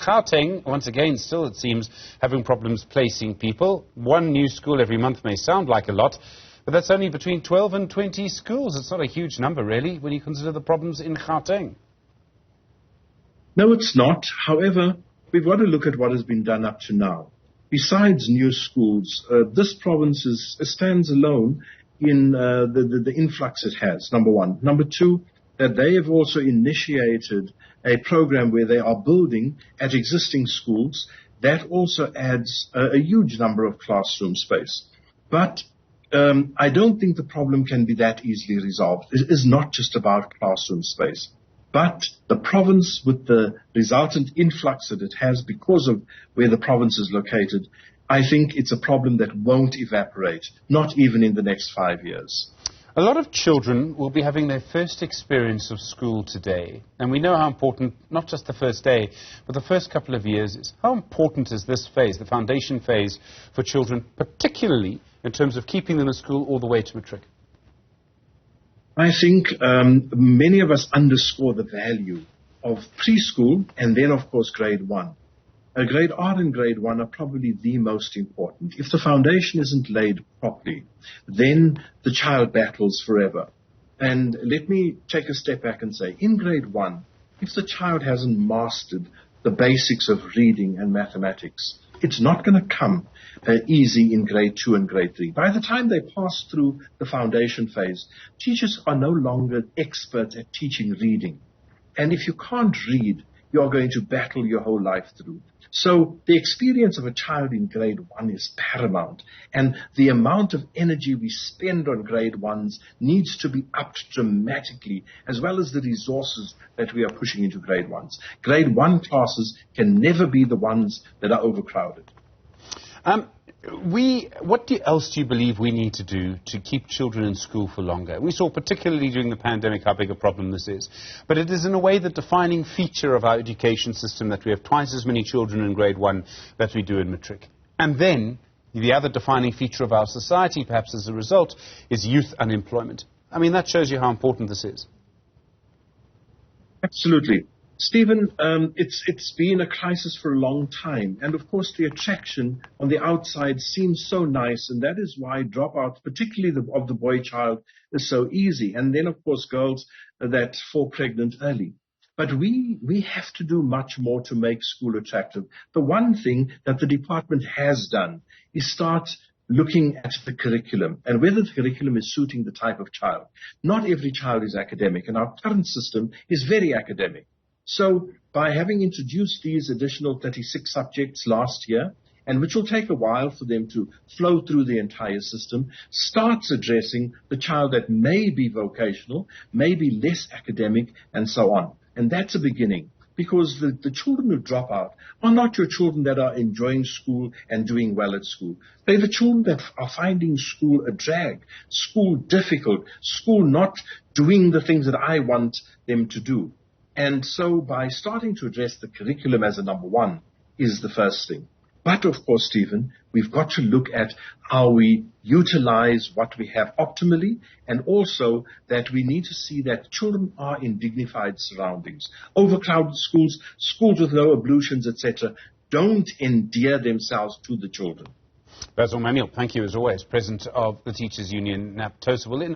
Gauteng, once again, still, it seems, having problems placing people. One new school every month may sound like a lot, but that's only between 12 and 20 schools. It's not a huge number, really, when you consider the problems in Gauteng. No, it's not. However, we've got to look at what has been done up to now. Besides new schools, this province stands alone in the influx it has, number one. Number two, that they have also initiated a program where they are building at existing schools. That also adds a huge number of classroom space. But I don't think the problem can be that easily resolved. It is not just about classroom space. But the province, with the resultant influx that it has because of where the province is located, I think it's a problem that won't evaporate, not even in the next 5 years. A lot of children will be having their first experience of school today. And we know how important, not just the first day, but the first couple of years is. How important is this phase, the foundation phase, for children, particularly in terms of keeping them in school all the way to matric? I think many of us underscore the value of preschool and then, of course, grade 1. Grade R and grade 1 are probably the most important. If the foundation isn't laid properly, then the child battles forever. And let me take a step back and say, in grade 1, if the child hasn't mastered the basics of reading and mathematics, it's not going to come easy in grade 2 and grade 3. By the time they pass through the foundation phase, teachers are no longer experts at teaching reading. And if you can't read, you're going to battle your whole life through. So the experience of a child in grade 1 is paramount. And the amount of energy we spend on grade 1s needs to be upped dramatically, as well as the resources that we are pushing into grade 1s. Grade 1 classes can never be the ones that are overcrowded. What else do you believe we need to do to keep children in school for longer? We saw particularly during the pandemic how big a problem this is. But it is in a way the defining feature of our education system that we have twice as many children in grade 1 that we do in matric. And then the other defining feature of our society, perhaps as a result, is youth unemployment. I mean, that shows you how important this is. Absolutely. Stephen, it's been a crisis for a long time. And of course, the attraction on the outside seems so nice. And that is why dropout, particularly of the boy child, is so easy. And then, of course, girls that fall pregnant early. But we have to do much more to make school attractive. The one thing that the department has done is start looking at the curriculum and whether the curriculum is suiting the type of child. Not every child is academic, and our current system is very academic. So by having introduced these additional 36 subjects last year, and which will take a while for them to flow through the entire system, starts addressing the child that may be vocational, may be less academic, and so on. And that's a beginning, because the children who drop out are not your children that are enjoying school and doing well at school. They're the children that are finding school a drag, school difficult, school not doing the things that I want them to do. And so by starting to address the curriculum as a number one is the first thing. But of course, Stephen, we've got to look at how we utilize what we have optimally, and also that we need to see that children are in dignified surroundings. Overcrowded schools, schools with no ablutions, etc., don't endear themselves to the children. Basil Emanuel, thank you as always, President of the Teachers Union, Naptosa.